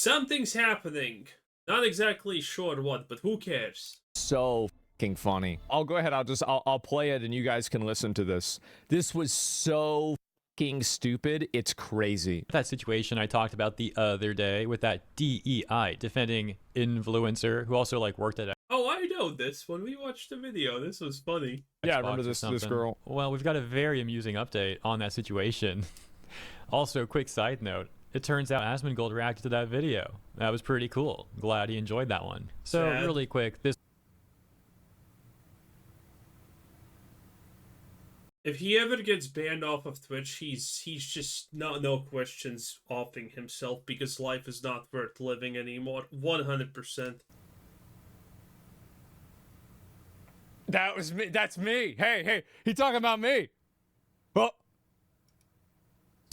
Something's happening. Not exactly sure what, but who cares? So fucking funny. I'll go ahead. I'll play it and you guys can listen to this. This was so fucking stupid. It's crazy. That situation I talked about the other day with that DEI defending influencer who also like worked at Oh, I know this. When we watched the video, this was funny. Yeah, I Xbox remember or this something. girl. Well, we've got a very amusing update on that situation. Also, quick side note. It turns out Asmongold reacted to that video. That was pretty cool. Glad he enjoyed that one. So Sad. really quick, this If he ever gets banned off of Twitch, he's just no questions offing himself because life is not worth living anymore. 100%. That was me. That's me. Hey, he talking about me. Oh.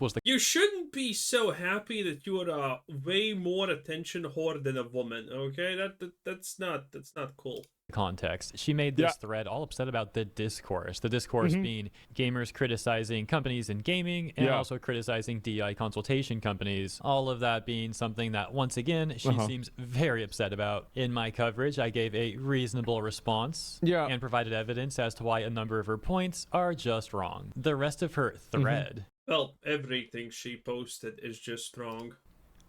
was the You shouldn't be so happy that you're a way more attention whore than a woman. Okay, that's not cool. context. She made this thread all upset about the discourse. The discourse being gamers criticizing companies in gaming and also criticizing DI consultation companies. All of that being something that, once again, she seems very upset about. In my coverage, I gave a reasonable response and provided evidence as to why a number of her points are just wrong. The rest of her thread Well, everything she posted is just wrong.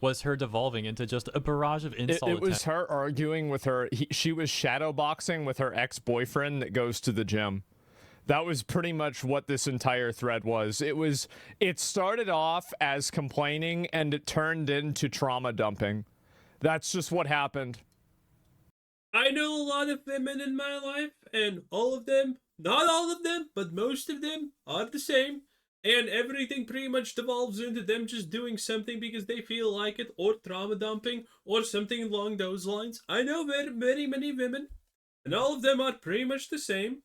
Was her devolving into just a barrage of insult It was her arguing with her. She was shadowboxing with her ex-boyfriend that goes to the gym. That was pretty much what this entire thread was. It started off as complaining and it turned into trauma dumping. That's just what happened. I know a lot of women in my life, and all of them, not all of them, but most of them are the same. And everything pretty much devolves into them just doing something because they feel like it, or trauma dumping, or something along those lines. I know very, very many women, and all of them are pretty much the same.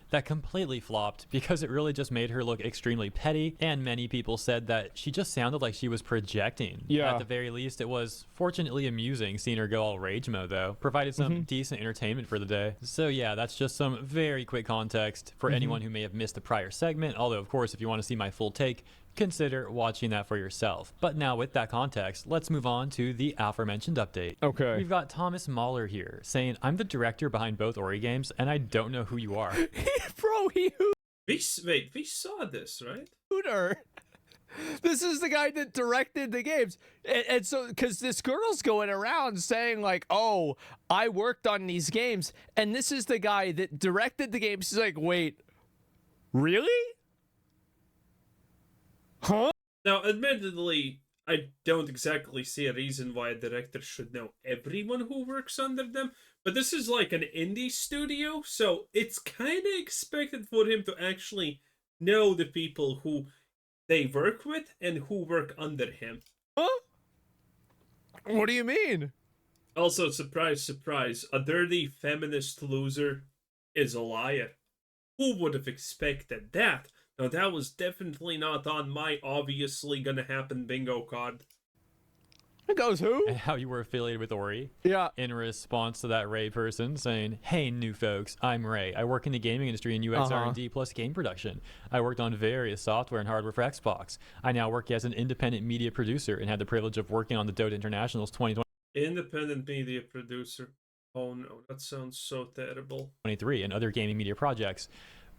That completely flopped because it really just made her look extremely petty, and many people said that she just sounded like she was projecting. At the very least, it was fortunately amusing seeing her go all rage mode, though. Provided some decent entertainment for the day. So yeah, that's just some very quick context for anyone who may have missed the prior segment, although of course if you want to see my full take, consider watching that for yourself. But now with that context, let's move on to the aforementioned update. Okay. We've got Thomas Mahler here saying, I'm the director behind both Ori games and I don't know who you are. Bro, We saw this, right? Hooter. This is the guy that directed the games. And so, because this girl's going around saying like, oh, I worked on these games. And this is the guy that directed the games. He's like, wait, really? Huh? Now, admittedly, I don't exactly see a reason why a director should know everyone who works under them, but this is like an indie studio, so it's kind of expected for him to actually know the people who they work with and who work under him. Huh? What do you mean? Also, surprise, surprise, a dirty feminist loser is a liar. Who would have expected that? Now, that was definitely not on my obviously gonna happen bingo card. It goes who? And how you were affiliated with Ori. Yeah. In response to that Ray person saying, hey, new folks, I'm Ray. I work in the gaming industry in UX R&D plus game production. I worked on various software and hardware for Xbox. I now work as an independent media producer and had the privilege of working on the Dota Internationals 2023 Independent media producer. Oh no, that sounds so terrible. and other gaming media projects.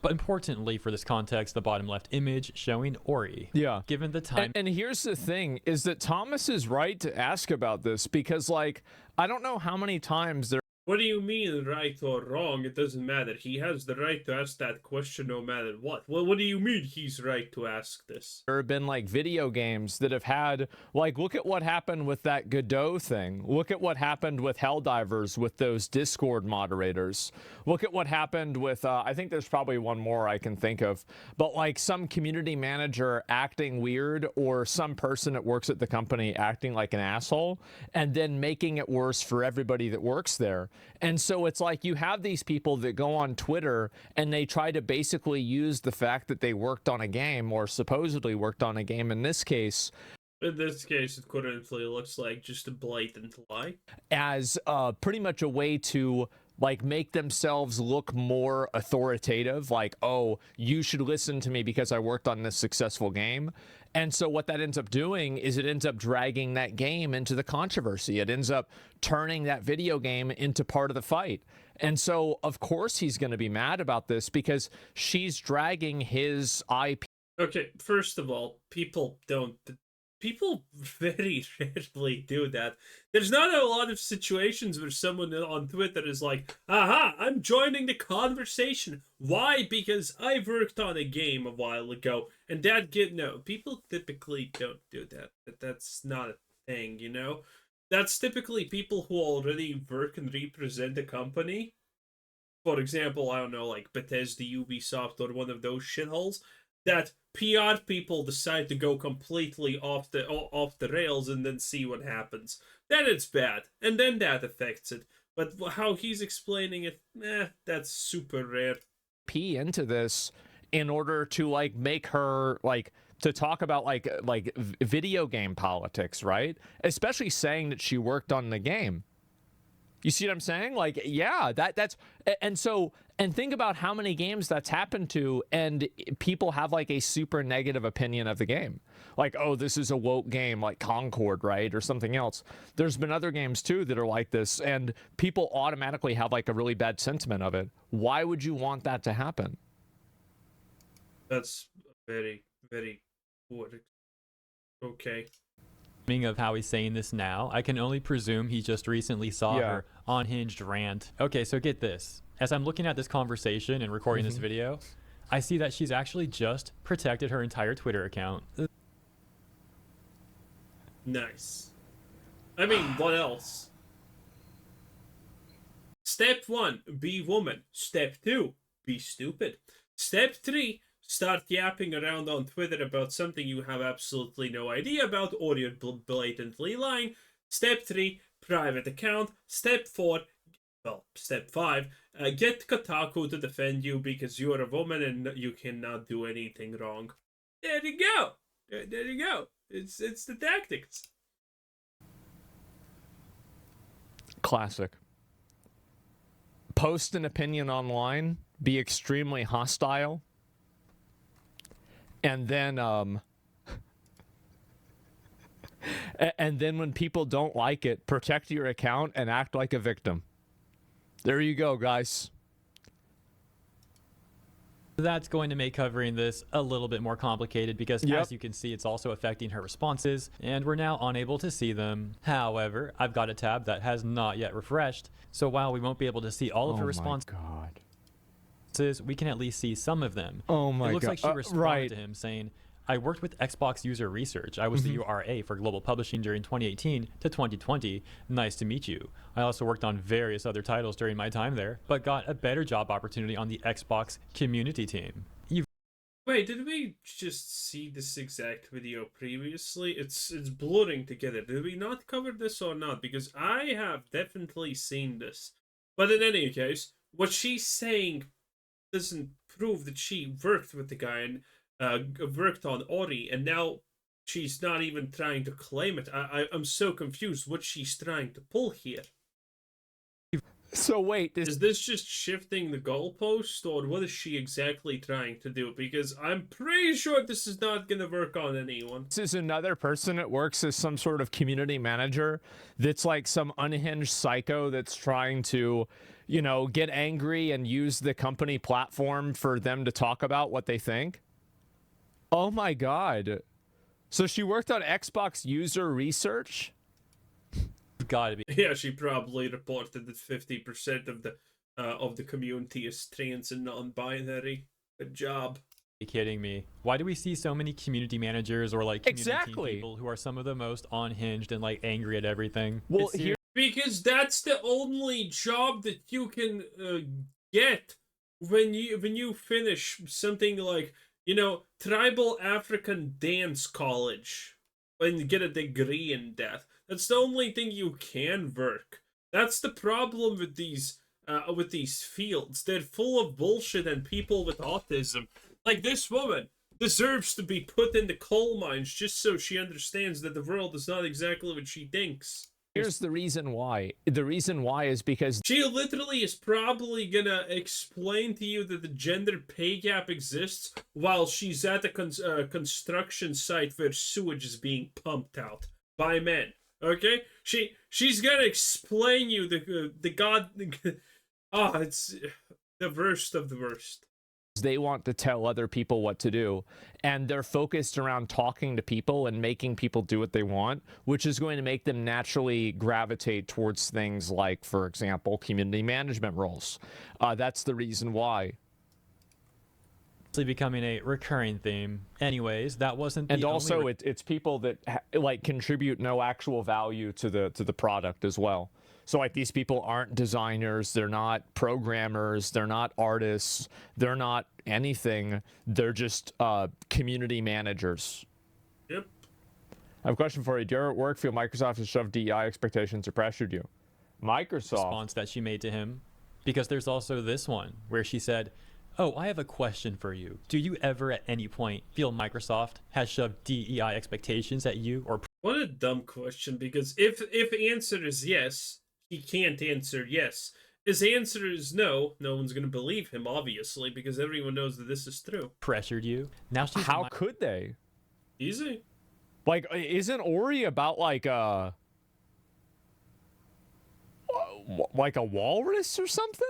But importantly for this context, the bottom left image showing Ori. Yeah. Given the time. And here's the thing, is that Thomas is right to ask about this because, like, I don't know how many times there What do you mean, right or wrong? It doesn't matter. He has the right to ask that question no matter what. Well, what do you mean he's right to ask this? have been, like, video games that have had, like, look at what happened with that Godot thing. Look at what happened with Helldivers with those Discord moderators. Look at what happened with, I think there's probably one more I can think of, but, like, some community manager acting weird or some person that works at the company acting like an asshole and then making it worse for everybody that works there. And so it's like you have these people that go on Twitter and they try to basically use the fact that they worked on a game or supposedly worked on a game in this case. In this case, it currently looks like just a blatant lie. As pretty much a way to like make themselves look more authoritative, like, oh, you should listen to me because I worked on this successful game. And so what that ends up doing is it ends up dragging that game into the controversy. It ends up turning that video game into part of the fight. And so of course he's going to be mad about this because she's dragging his IP. Okay, first of all, people very rarely do that. There's not a lot of situations where someone on Twitter is like, aha, I'm joining the conversation. Why? Because I worked on a game a while ago, and no, people typically don't do that. That's not a thing, you know? That's typically people who already work and represent a company. For example, I don't know, like Bethesda, Ubisoft, or one of those shitholes, that PR people decide to go completely off the rails and then see what happens. Then it's bad, and then that affects it. But how he's explaining it, that's super rare. Into this in order to like make her like to talk about like video game politics, right? Especially saying that she worked on the game. You see what I'm saying? Like, yeah, that's and think about how many games that's happened to, and people have like a super negative opinion of the game. Like, oh, this is a woke game, like Concord, right? Or something else. There's been other games too that are like this, and people automatically have like a really bad sentiment of it. Why would you want that to happen? That's very, very poor. Okay. Of how he's saying this now, I can only presume he just recently saw her unhinged rant. Okay, so get this. As I'm looking at this conversation and recording this video, I see that she's actually just protected her entire Twitter account. Nice. I mean, what else? Step 1, be woman. Step 2, be stupid. Step 3, start yapping around on Twitter about something you have absolutely no idea about or you're blatantly lying. Step 3, private account. Step 4, step 5, get Kotaku to defend you because you're a woman and you cannot do anything wrong. There you go. There you go. It's the tactics. Classic. Post an opinion online, be extremely hostile, and then and then when people don't like it, protect your account and act like a victim. There you go, guys. That's going to make covering this a little bit more complicated because as you can see, it's also affecting her responses and we're now unable to see them. However, I've got a tab that has not yet refreshed. So while we won't be able to see all of her responses, we can at least see some of them. Oh my God. It looks like she responded to him saying, I worked with Xbox User Research. I was the URA for Global Publishing during 2018 to 2020. Nice to meet you. I also worked on various other titles during my time there, but got a better job opportunity on the Xbox community team. Wait, did we just see this exact video previously? It's blurring together. Did we not cover this or not? Because I have definitely seen this. But in any case, what she's saying doesn't prove that she worked with the guy and worked on Ori, and now she's not even trying to claim it. I'm so confused what she's trying to pull here. So wait, is this just shifting the goalpost, or what is she exactly trying to do? Because I'm pretty sure this is not going to work on anyone. This is another person that works as some sort of community manager that's like some unhinged psycho that's trying to, you know, get angry and use the company platform for them to talk about what they think. Oh my God. So she worked on Xbox User Research? Gotta be. Yeah, she probably reported that 50% of the community is trans and non-binary. Good job. Are you kidding me? Why do we see so many community managers or like community people who are some of the most unhinged and like angry at everything? Well, because that's the only job that you can get when you finish something like, you know, tribal African dance college and get a degree in that. That's the only thing you can work. That's the problem with these fields. They're full of bullshit and people with autism. Like this woman deserves to be put in the coal mines just so she understands that the world is not exactly what she thinks. Here's the reason why. The reason why is because she literally is probably gonna explain to you that the gender pay gap exists while she's at a construction site where sewage is being pumped out by men. Okay, she's gonna explain you the god. It's the worst of the worst. they want to tell other people what to do, and they're focused around talking to people and making people do what they want, which is going to make them naturally gravitate towards things like, for example, community management roles. That's the reason why. Becoming a recurring theme. Anyways, that wasn't the and also only it's people that like contribute no actual value to the product as well. So like these people aren't designers, they're not programmers, they're not artists, they're not anything. They're just community managers. Yep. I have a question for you. Do you ever at work feel Microsoft has shoved DEI expectations or pressured you? Microsoft. response that she made to him, because there's also this one where she said, "Oh, I have a question for you. Do you ever at any point feel Microsoft has shoved DEI expectations at you or?" What a dumb question, because if answer is yes, he can't answer yes. His answer is no one's going to believe him, obviously, because everyone knows that this is true. pressured you? Now she's How could they? Easy. Like, isn't Ori about like a walrus or something?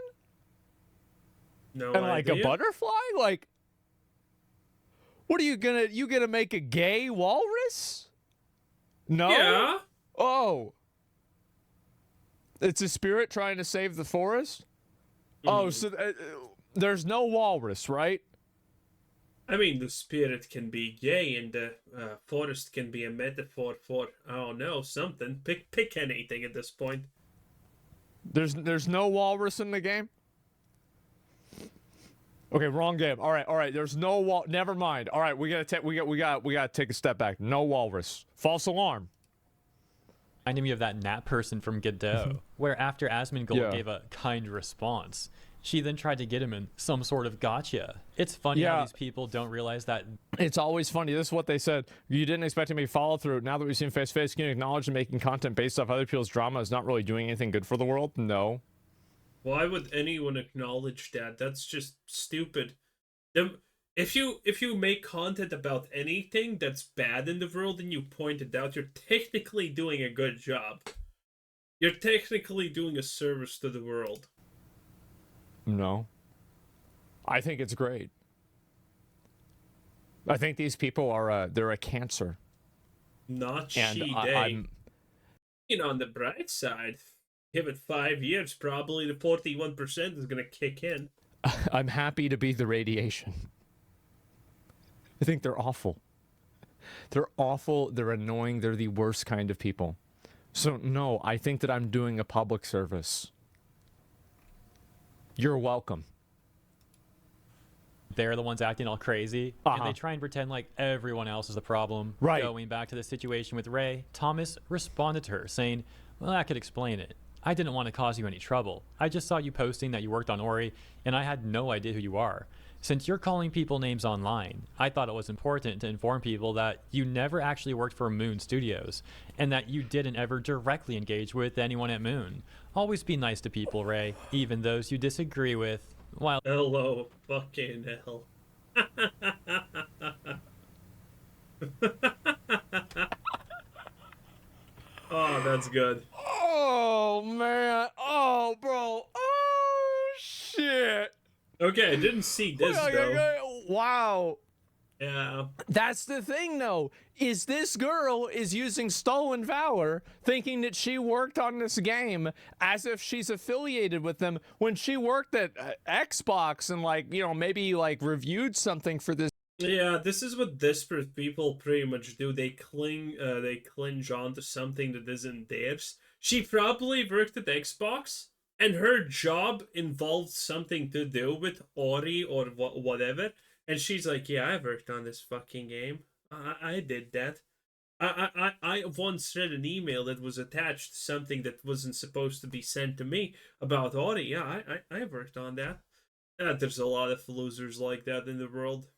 No And like idea. a butterfly? Like, what are you gonna make a gay walrus? No? Yeah. Oh. It's a spirit trying to save the forest? Oh, so there's no walrus, right? I mean, the spirit can be gay, and the forest can be a metaphor for, I don't know, something. Pick anything at this point. There's no walrus in the game? Okay, wrong game. All right. There's no never mind. All right, we gotta take a step back. No walrus. False alarm. reminded me of that Nat person from Godot, where after Asmongold gave a kind response, she then tried to get him in some sort of gotcha. It's funny how these people don't realize that. It's always funny. This is what they said. You didn't expect me to follow through. Now that we've seen face to face, can you acknowledge that making content based off other people's drama is not really doing anything good for the world? No. Why would anyone acknowledge that? That's just stupid. If you make content about anything that's bad in the world and you point it out, you're technically doing a good job. You're technically doing a service to the world. No. I think it's great. I think these people are they're a cancer. Not And I'm on the bright side. Give it 5 years, probably the 41% is gonna kick in. I'm happy to be the radiation. I think they're awful. They're awful, they're annoying, they're the worst kind of people. So no, I think that I'm doing a public service. You're welcome. They're the ones acting all crazy, and they try and pretend like everyone else is the problem. Right. Going back to the situation with Ray, Thomas responded to her saying, "Well, I could explain it. I didn't want to cause you any trouble. I just saw you posting that you worked on Ori, and I had no idea who you are. Since you're calling people names online, I thought it was important to inform people that you never actually worked for Moon Studios, and that you didn't ever directly engage with anyone at Moon. Always be nice to people, Ray, even those you disagree with, while..." Hello, fucking hell. Oh, that's good. Oh man. Oh bro. Oh shit. Okay, I didn't see this though. Wow. Yeah. That's the thing though, is this girl is using stolen valor, thinking that she worked on this game as if she's affiliated with them when she worked at Xbox and like, you know, maybe like reviewed something for this. Yeah, this is what desperate people pretty much do. They clinge onto something that isn't theirs. She probably worked at Xbox, and her job involved something to do with Ori or whatever. And she's like, "Yeah, I worked on this fucking game. I did that. I once read an email that was attached to something that wasn't supposed to be sent to me about Ori. Yeah, I worked on that." There's a lot of losers like that in the world.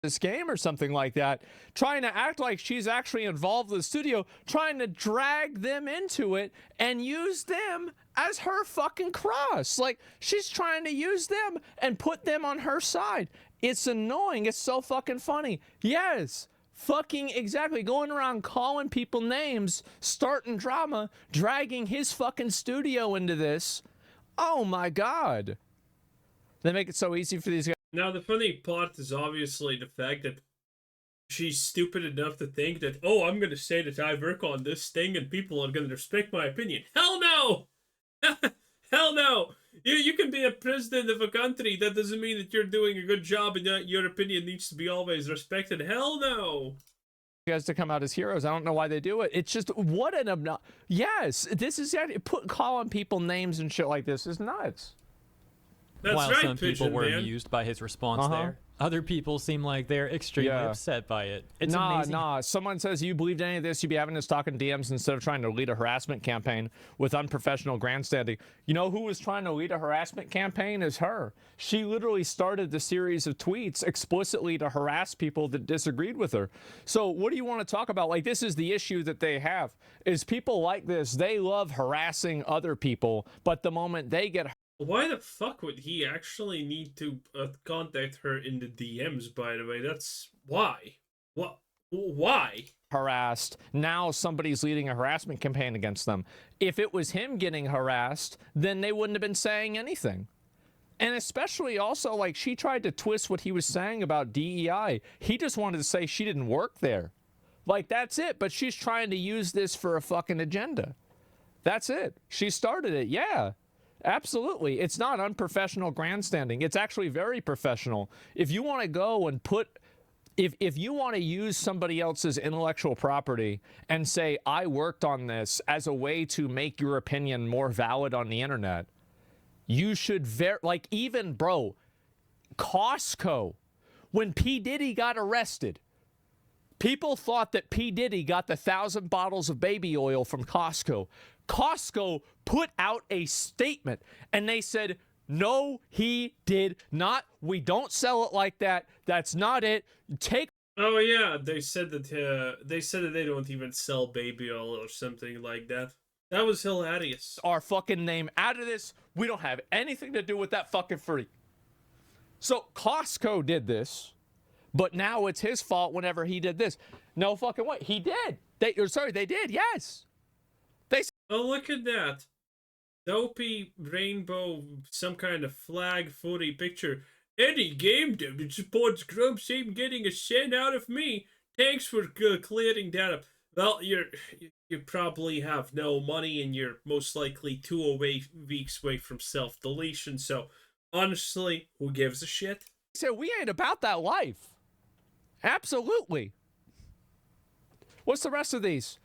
this game or something like that, trying to act like she's actually involved with the studio, trying to drag them into it and use them as her fucking cross. Like, she's trying to use them and put them on her side. It's annoying. It's so fucking funny. Yes. Fucking exactly. Going around calling people names, starting drama, dragging his fucking studio into this. Oh my God. They make it so easy for these guys. Now, the funny part is obviously the fact that she's stupid enough to think that, oh, I'm going to say that I work on this thing and people are going to respect my opinion. Hell no! Hell no! You can be a president of a country. That doesn't mean that you're doing a good job and that your opinion needs to be always respected. Hell no! Guys to come out as heroes. I don't know why they do it. It's just, what an yes, this is calling people names and shit like this is nuts. That's While right, some people were man. amused by his response there, other people seem like they're extremely upset by it. It's amazing. Someone says, you believed any of this, you'd be having us talking DMs instead of trying to lead a harassment campaign with unprofessional grandstanding. You know who was trying to lead a harassment campaign is her. She literally started the series of tweets explicitly to harass people that disagreed with her. So what do you want to talk about? Like, this is the issue that they have, is people like this, they love harassing other people, but the moment they get why the fuck would he actually need to contact her in the DMs, by the way? That's why. What? Why? harassed, now somebody's leading a harassment campaign against them. If it was him getting harassed, then they wouldn't have been saying anything. And especially also, like, she tried to twist what he was saying about DEI. He just wanted to say she didn't work there. Like, that's it. But she's trying to use this for a fucking agenda. That's it. She started it. Yeah. Absolutely. It's not unprofessional grandstanding. It's actually very professional. If you want to go and put, if you want to use somebody else's intellectual property and say, I worked on this as a way to make your opinion more valid on the internet, you should like, even, bro, Costco, when P. Diddy got arrested, people thought that P. Diddy got the 1,000 bottles of baby oil from Costco. Costco put out a statement and they said, no, he did not. We don't sell it like that. That's not it. Take. Oh yeah, they said that they don't even sell baby oil or something like that. That was hilarious. Our fucking name out of this. We don't have anything to do with that fucking freak. So Costco did this, but now it's his fault whenever he did this. No fucking way. He did. They did. Yes. Oh, look at that. Dopey rainbow, some kind of flag footy picture. Any game dev that supports Grumps ain't getting a cent out of me. Thanks for clearing that up. Well, you probably have no money and you're most likely 2 weeks away from self-deletion. So, honestly, who gives a shit? So we ain't about that life. Absolutely. What's the rest of these?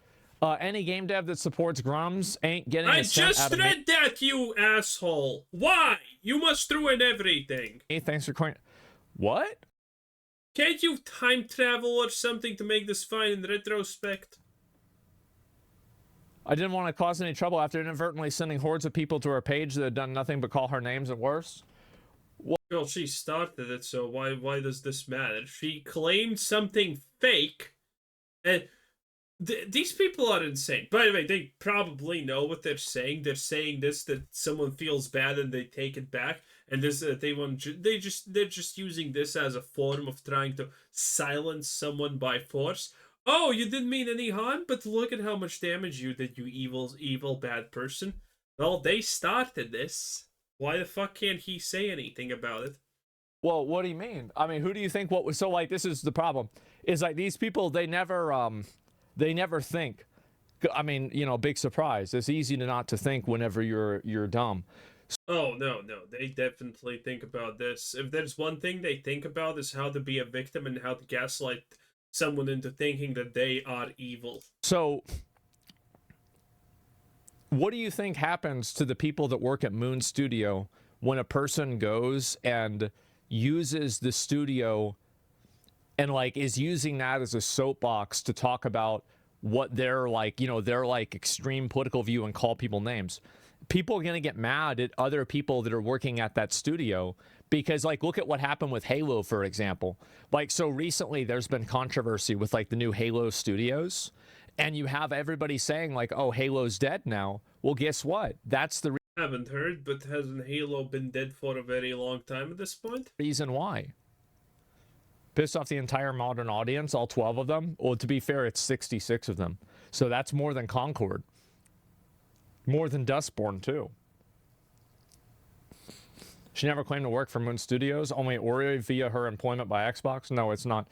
Any game dev that supports Grums ain't getting a cent out of me. I just read that, you asshole. Why? You must ruin everything. Hey, thanks for coin. What? Can't you time travel or something to make this fine in retrospect? I didn't want to cause any trouble after inadvertently sending hordes of people to her page that had done nothing but call her names and worse. Well, she started it, so why does this matter? She claimed something fake, and these people are insane. By the way, they probably know what they're saying. They're saying this that someone feels bad and they take it back, and this they're just using this as a form of trying to silence someone by force. Oh, you didn't mean any harm, but look at how much damage you did, you evil bad person. Well, they started this. Why the fuck can't he say anything about it? Well, what do you mean? I mean, who do you think what was so, like, this is the problem. Is like these people, they never think. I mean, you know, big surprise. It's easy to not to think whenever you're dumb. Oh, no. They definitely think about this. If there's one thing they think about is how to be a victim and how to gaslight someone into thinking that they are evil. So, what do you think happens to the people that work at Moon Studio when a person goes and uses the studio and, like, is using that as a soapbox to talk about what they're like, you know, their, like, extreme political view and call people names? people are going to get mad at other people that are working at that studio because, like, look at what happened with Halo, for example. Like, so recently there's been controversy with, like, the new Halo studios, and you have everybody saying, like, oh, Halo's dead now. Well, guess what? That's the Haven't heard, but hasn't Halo been dead for a very long time at this point? reason why. Pissed off the entire modern audience, all 12 of them? Well, to be fair, it's 66 of them. So that's more than Concord. More than Dustborn, too. She never claimed to work for Moon Studios, only Ori via her employment by Xbox? No, it's not.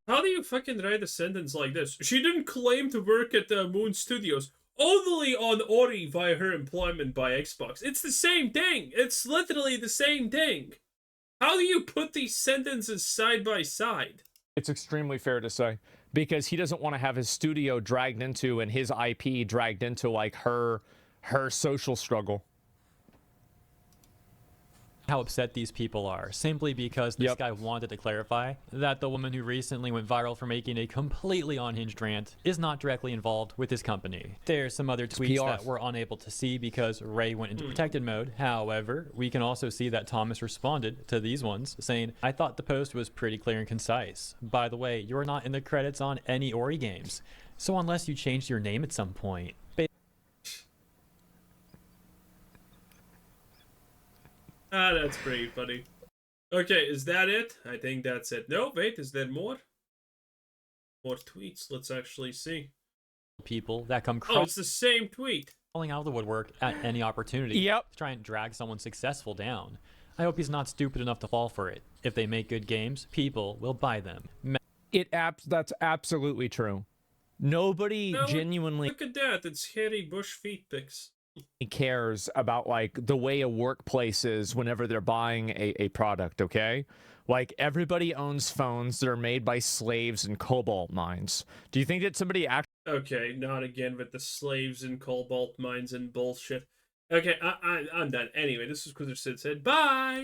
How do you fucking write a sentence like this? She didn't claim to work at the Moon Studios, only on Ori via her employment by Xbox. It's the same thing. It's literally the same thing. How do you put these sentences side by side? It's extremely fair to say, because he doesn't want to have his studio dragged into and his IP dragged into, like, her social struggle. How upset these people are, simply because this guy wanted to clarify that the woman who recently went viral for making a completely unhinged rant is not directly involved with his company. There's some other tweets that we're unable to see because Ray went into protected mode. However, we can also see that Thomas responded to these ones saying, I thought the post was pretty clear and concise. By the way, you're not in the credits on any Ori games, so unless you changed your name at some point. Ah, that's pretty funny. Okay, is that it? I think that's it. No, wait, is there more? More tweets. Let's actually see. People that come Oh, it's the same tweet. Crawling out of the woodwork at any opportunity to try and drag someone successful down. I hope he's not stupid enough to fall for it. If they make good games, people will buy them. That's absolutely true. Nobody genuinely Look at that. It's hairy bush feet pics. cares about, like, the way a workplace is whenever they're buying a product, okay? Like, everybody owns phones that are made by slaves in cobalt mines. Do you think that somebody actually... Okay, not again with the slaves and cobalt mines and bullshit. Okay, I'm done. Anyway, this is Quizzer Sid said bye!